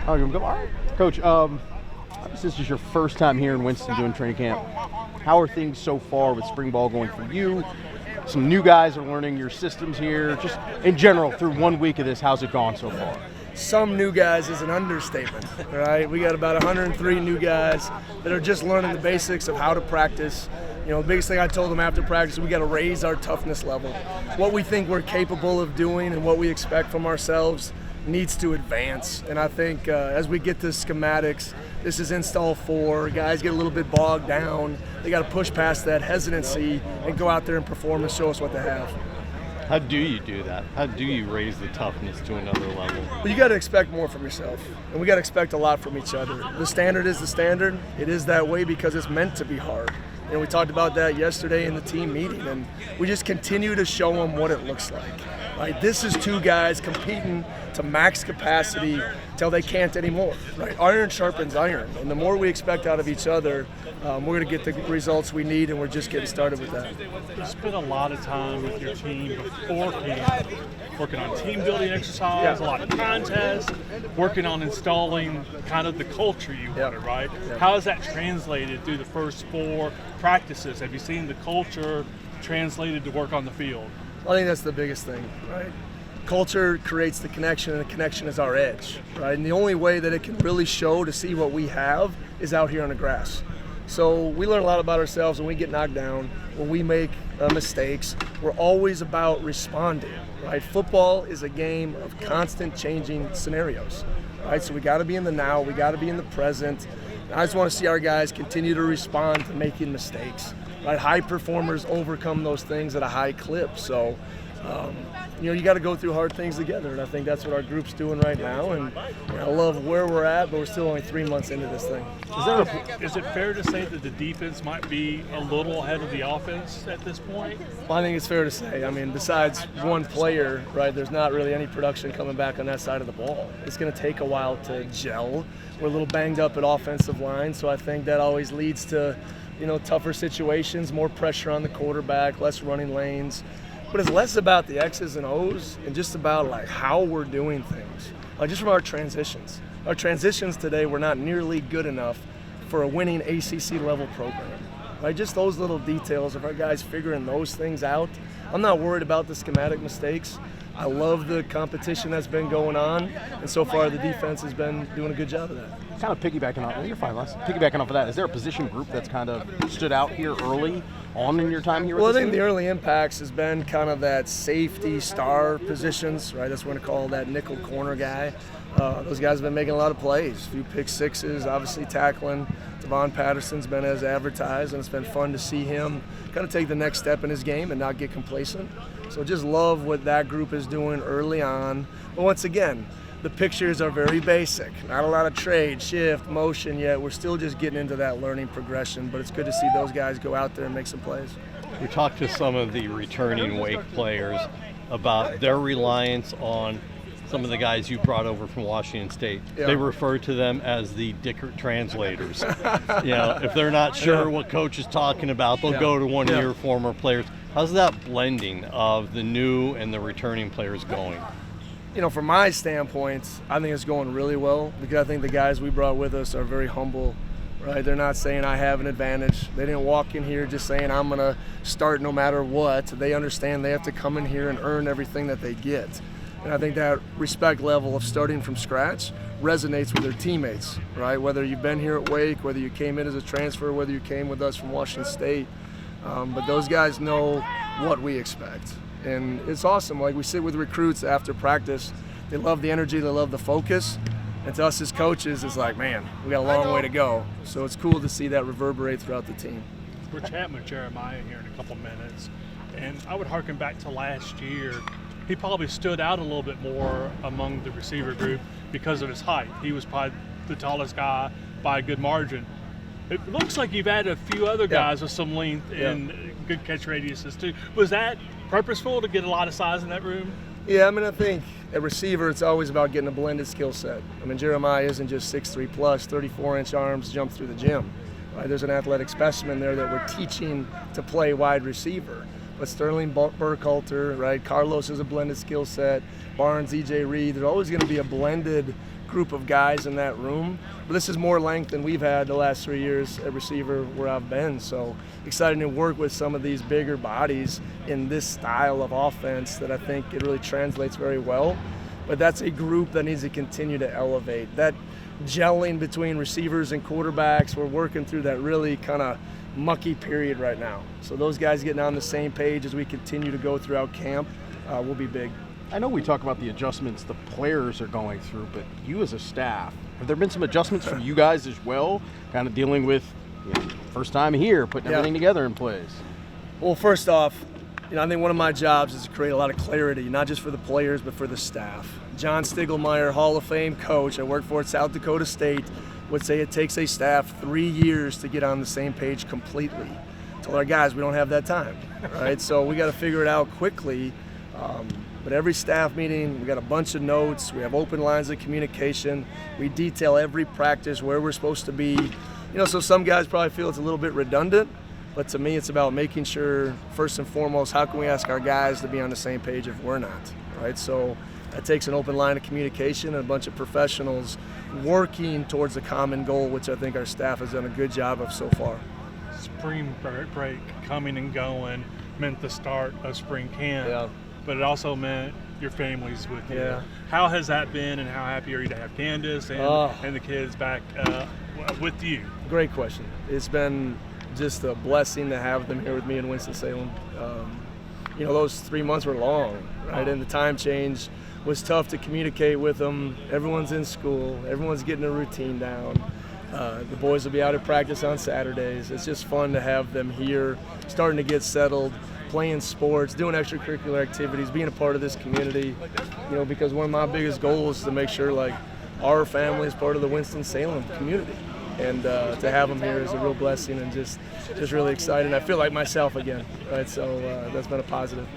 All right, Coach. This is your first time here in Winston doing training camp. How are things so far with spring ball going for you? Some new guys are learning your systems here. Just in general, through 1 week of this, how's it gone so far? Some new guys is an understatement, right? We got about 103 new guys that are just learning the basics of how to practice. You know, the biggest thing I told them after practice, we got to raise our toughness level. What we think we're capable of doing and what we expect from ourselves needs to advance. And I think as we get to schematics, this is install 4, guys get a little bit bogged down. They got to push past that hesitancy and go out there and perform and show us what they have. How do you do that? How do you raise the toughness to another level? Well, you got to expect more from yourself, and we got to expect a lot from each other. The standard is the standard. It is that way because it's meant to be hard. And we talked about that yesterday in the team meeting, and we just continue to show them what it looks like. Right? This is 2 guys competing to max capacity till they can't anymore. Right? Iron sharpens iron, and the more we expect out of each other, we're going to get the results we need, and we're just getting started with that. You spent a lot of time with your team before camp, working on team building exercise, a lot of contests, working on installing kind of the culture you wanted, right? How has that translated through the first 4 practices? Have you seen the culture translated to work on the field? I think that's the biggest thing, right? Culture creates the connection, and the connection is our edge, right? And the only way that it can really show to see what we have is out here on the grass. So we learn a lot about ourselves when we get knocked down, when we make mistakes. We're always about responding, right? Football is a game of constant changing scenarios, right? So we got to be in the now, we got to be in the present. And I just want to see our guys continue to respond to making mistakes, right? High performers overcome those things at a high clip. So, you got to go through hard things together, and I think that's what our group's doing right now. And I love where we're at, but we're still only 3 months into this thing. Is it fair to say that the defense might be a little ahead of the offense at this point? Well, I think it's fair to say. I mean, besides one player, right, there's not really any production coming back on that side of the ball. It's going to take a while to gel. We're a little banged up at offensive line, so I think that always leads to, tougher situations, more pressure on the quarterback, less running lanes. But it's less about the X's and O's and just about like how we're doing things. Just from our transitions. Our transitions today were not nearly good enough for a winning ACC level program. Right? Just those little details of our guys figuring those things out. I'm not worried about the schematic mistakes. I love the competition that's been going on, and so far the defense has been doing a good job of that. Kind of piggybacking off of that, is there a position group that's kind of stood out here early on in your time here? Well, I think the early impacts has been kind of that safety star positions, right? That's what we call that nickel corner guy. Those guys have been making a lot of plays, a few pick sixes, obviously tackling. Devon Patterson's been as advertised, and it's been fun to see him kind of take the next step in his game and not get complacent. So just love what that group is doing early on. But once again, the pictures are very basic. Not a lot of trade, shift, motion yet. We're still just getting into that learning progression, but it's good to see those guys go out there and make some plays. We talked to some of the returning Wake players about their reliance on some of the guys you brought over from Washington State. Yeah. They refer to them as the Dickert translators. If they're not sure what coach is talking about, they'll go to one of your former players. How's that blending of the new and the returning players going? From my standpoint, I think it's going really well because I think the guys we brought with us are very humble, right? They're not saying I have an advantage. They didn't walk in here just saying I'm going to start no matter what. They understand they have to come in here and earn everything that they get. And I think that respect level of starting from scratch resonates with their teammates, right? Whether you've been here at Wake, whether you came in as a transfer, whether you came with us from Washington State. But those guys know what we expect. And it's awesome. Like, we sit with recruits after practice. They love the energy. They love the focus. And to us as coaches, it's like, man, we got a long way to go. So it's cool to see that reverberate throughout the team. We're chatting with Jeremiah here in a couple minutes. And I would harken back to last year. He probably stood out a little bit more among the receiver group because of his height. He was probably the tallest guy by a good margin. It looks like you've added a few other guys with some length and good catch radiuses too. Was that purposeful to get a lot of size in that room? Yeah, I think at receiver it's always about getting a blended skill set. Jeremiah isn't just 6'3 plus, 34-inch arms jump through the gym. Right? There's an athletic specimen there that we're teaching to play wide receiver. But Sterling Burkhalter, right? Carlos is a blended skill set. Barnes, E.J. Reed. There's always going to be a blended group of guys in that room. But this is more length than we've had the last 3 years at receiver where I've been. So excited to work with some of these bigger bodies in this style of offense that I think it really translates very well. But that's a group that needs to continue to elevate. That gelling between receivers and quarterbacks, we're working through that really kind of mucky period right now. So those guys getting on the same page as we continue to go throughout camp will be big. I know we talk about the adjustments the players are going through, but you as a staff, have there been some adjustments for you guys as well, kind of dealing with first time here, putting everything together in place? Well, first off, I think one of my jobs is to create a lot of clarity, not just for the players, but for the staff. John Stiglmeyer, Hall of Fame coach, I worked for at South Dakota State, would say it takes a staff 3 years to get on the same page completely. I told our guys we don't have that time, right? So we got to figure it out quickly. But every staff meeting, we got a bunch of notes. We have open lines of communication. We detail every practice where we're supposed to be. So some guys probably feel it's a little bit redundant, but to me, it's about making sure, first and foremost, how can we ask our guys to be on the same page if we're not, right? So that takes an open line of communication and a bunch of professionals working towards a common goal, which I think our staff has done a good job of so far. Spring break coming and going meant the start of spring camp. Yeah. But it also meant your families with you. Yeah. How has that been, and how happy are you to have Candace and the kids back with you? Great question. It's been just a blessing to have them here with me in Winston-Salem. Those 3 months were long, right? And the time change was tough to communicate with them. Everyone's in school. Everyone's getting a routine down. The boys will be out at practice on Saturdays. It's just fun to have them here, starting to get settled, playing sports, doing extracurricular activities, being a part of this community, because one of my biggest goals is to make sure our family is part of the Winston-Salem community. And to have them here is a real blessing, and just really excited. I feel like myself again, right? So that's been a positive.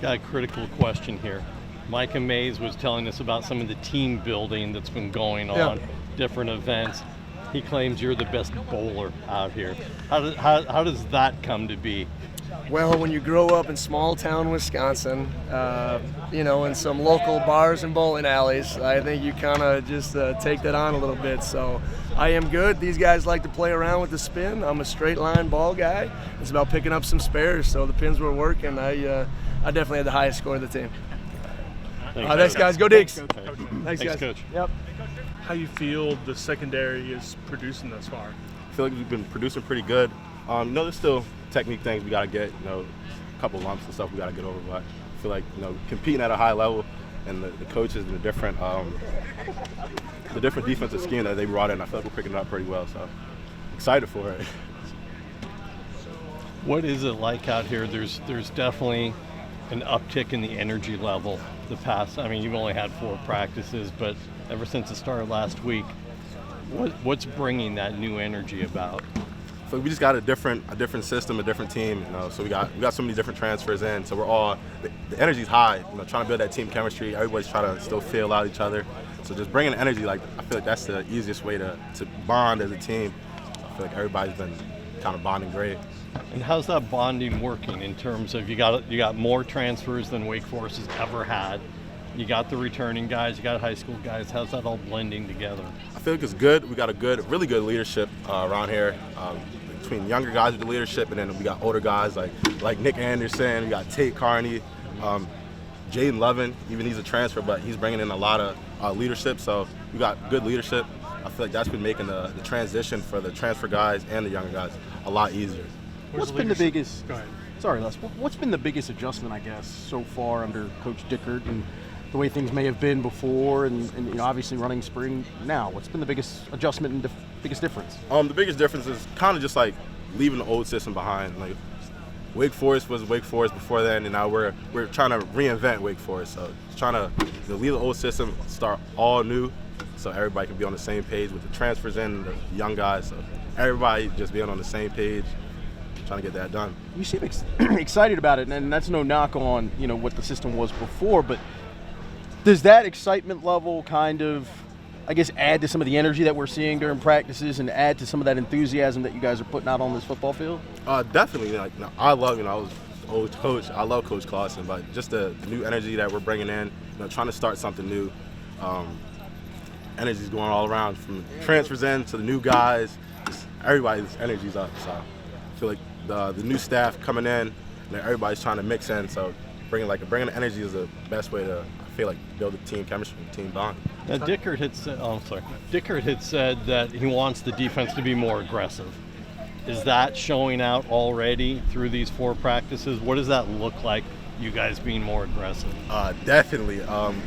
Got a critical question here. Micah Mays was telling us about some of the team building that's been going on, different events. He claims you're the best bowler out here. How does that come to be? Well, when you grow up in small town Wisconsin, in some local bars and bowling alleys, I think you kind of just take that on a little bit. So I am good. These guys like to play around with the spin. I'm a straight line ball guy. It's about picking up some spares. So the pins were working. I definitely had the highest score of the team. Thanks, guys. Go Digs. Thanks, guys. Coach. Yep. How you feel the secondary is producing thus far? I feel like we've been producing pretty good. There's still technique things we got to get, a couple lumps and stuff we got to get over, but I feel like, competing at a high level and the coaches and the different defensive scheme that they brought in, I feel like we're picking it up pretty well, so excited for it. What is it like out here? There's definitely an uptick in the energy level you've only had 4 practices, but ever since the start of last week, what's bringing that new energy about? So we just got a different system, a different team, so we got so many different transfers in, so we're all, the energy's high, trying to build that team chemistry. Everybody's trying to still feel out each other, so just bringing energy, I feel like that's the easiest way to bond as a team. So I feel like everybody's been kind of bonding great. And how's that bonding working in terms of you got more transfers than Wake Forest has ever had? You got the returning guys, you got high school guys. How's that all blending together? I feel like it's good. We got really good leadership around here. Between younger guys with the leadership, and then we got older guys like Nick Anderson. We got Tate Carney, Jaden Levin. Even he's a transfer, but he's bringing in a lot of leadership. So we got good leadership. I feel like that's been making the transition for the transfer guys and the younger guys a lot easier. What's been the biggest? Go ahead. Sorry, Les. What's been the biggest adjustment, I guess, so far under Coach Dickert, and the way things may have been before, and obviously running spring now? What's been the biggest adjustment and biggest difference? The biggest difference is kind of just leaving the old system behind. Wake Forest was Wake Forest before then, and now we're trying to reinvent Wake Forest. So trying to leave the old system, start all new, so everybody can be on the same page with the transfers in, the young guys. So everybody just being on the same page, trying to get that done. You seem excited about it, and that's no knock on what the system was before, but does that excitement level kind of, I guess, add to some of the energy that we're seeing during practices and add to some of that enthusiasm that you guys are putting out on this football field? Definitely. I love, I was old coach. I love Coach Clausen, but just the new energy that we're bringing in, trying to start something new. energy's going all around from transfers in to the new guys. Just everybody's energy's up. So I feel like the new staff coming in, and everybody's trying to mix in. So bringing the energy is the best way to, I feel like, build a team chemistry, team bond. Now, Dickert had said that he wants the defense to be more aggressive. Is that showing out already through these 4 practices? What does that look like, you guys being more aggressive? Definitely.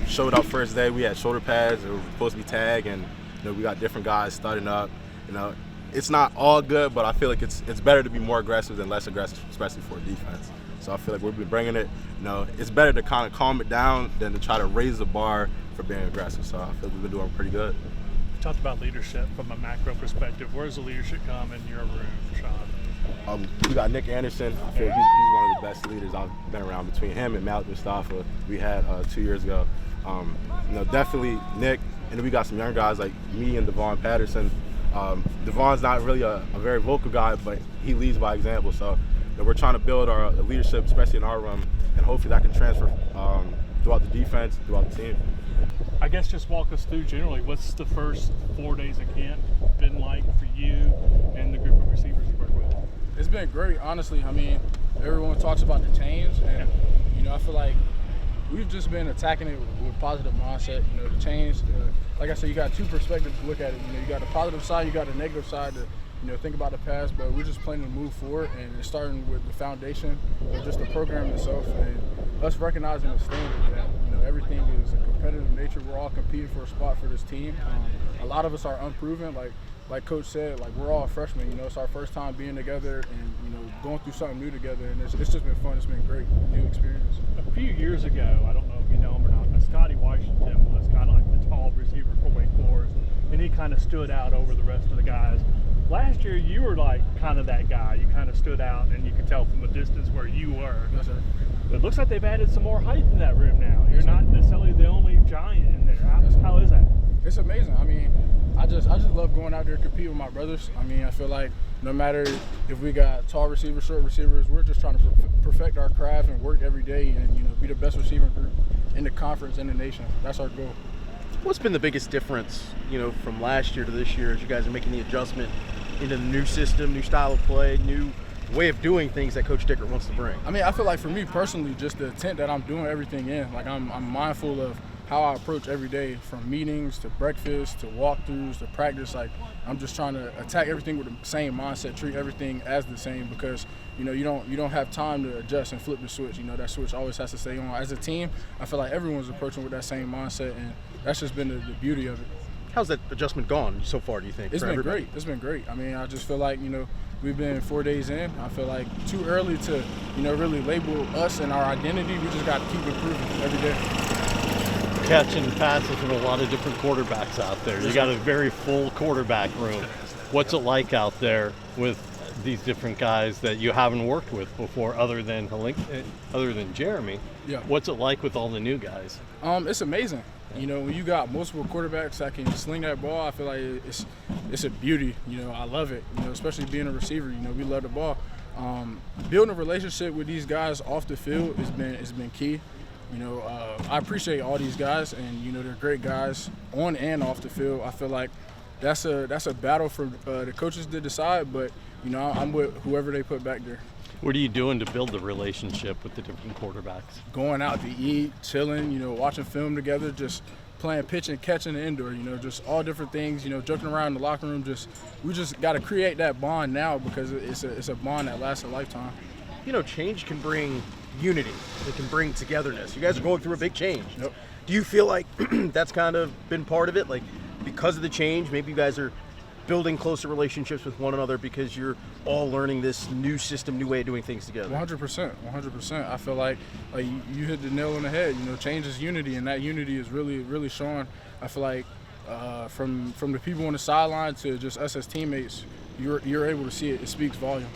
Showed up first day. We had shoulder pads. It was supposed to be tag, and we got different guys starting up. It's not all good, but I feel like it's better to be more aggressive than less aggressive, especially for defense. So I feel like we've been bringing it. It's better to kind of calm it down than to try to raise the bar for being aggressive. So I feel like we've been doing pretty good. You talked about leadership from a macro perspective. Where's the leadership come in your room, Rushaun? We got Nick Anderson. I feel like he's one of the best leaders I've been around. Between him and Malik Mustafa, we had 2 years ago. Definitely Nick, and then we got some young guys like me and Devon Patterson. Devon's not really a very vocal guy, but he leads by example. So we're trying to build our leadership, especially in our room, and hopefully that can transfer throughout the defense, throughout the team. I guess just walk us through generally, what's the first 4 days of camp been like for you and the group of receivers you work with? It's been great, honestly. I mean, everyone talks about the change, and I feel like we've just been attacking it with positive mindset. The change. Like I said, you got 2 perspectives to look at it. You got the positive side, you got the negative side to think about the past. But we're just planning to move forward, and it's starting with the foundation, just the program itself, and us recognizing the standard that everything is a competitive nature. We're all competing for a spot for this team. A lot of us are unproven, like Coach said, we're all freshmen. It's our first time being together and going through something new together, and it's just been fun. It's been great, new experience. A few years ago, I don't know if you know him or not, but Scotty Washington was kind of like the tall receiver for Wake Forest, and he kind of stood out over the rest of the guys. Last year, you were like kind of that guy. You kind of stood out, and you could tell from the distance where you were. Yes, sir. It looks like they've added some more height in that room now. You're not necessarily the only giant in there. How is that? It's amazing. I mean, I just love going out there and competing with my brothers. I mean, I feel like no matter if we got tall receivers, short receivers, we're just trying to perfect our craft and work every day and be the best receiving group in the conference and the nation. That's our goal. What's been the biggest difference, from last year to this year as you guys are making the adjustment into the new system, new style of play, new way of doing things that Coach Dickert wants to bring? I mean, I feel like for me personally, just the intent that I'm doing everything in. I'm mindful of how I approach every day, from meetings to breakfast to walkthroughs to practice. I'm just trying to attack everything with the same mindset, treat everything as the same, because you don't have time to adjust and flip the switch. That switch always has to stay on. As a team, I feel like everyone's approaching with that same mindset, and that's just been the beauty of it. How's that adjustment gone so far, do you think? It's been great. It's been great. I mean, I just feel like we've been 4 days in. I feel like too early to really label us and our identity. We just got to keep improving every day. Catching passes from a lot of different quarterbacks out there. You got a very full quarterback room. What's it like out there with these different guys that you haven't worked with before, other than Jeremy? Yeah. What's it like with all the new guys? It's amazing. When you got multiple quarterbacks that can sling that ball, I feel like it's a beauty. I love it. Especially being a receiver. We love the ball. Building a relationship with these guys off the field has been key. I appreciate all these guys, and they're great guys on and off the field. I feel like that's a battle for the coaches to decide, but I'm with whoever they put back there. What are you doing to build the relationship with the different quarterbacks? Going out to eat, chilling, watching film together, just playing pitch and catching the indoor, just all different things, joking around in the locker room. We just got to create that bond now, because it's a bond that lasts a lifetime. Change can bring unity. It can bring togetherness. You guys are going through a big change. Yep. Do you feel like that's kind of been part of it? Like, because of the change, maybe you guys are building closer relationships with one another because you're all learning this new system, new way of doing things together. 100%. I feel like you hit the nail on the head. Change is unity, and that unity is really, really showing. I feel like from the people on the sideline to just us as teammates, you're able to see it. It speaks volume.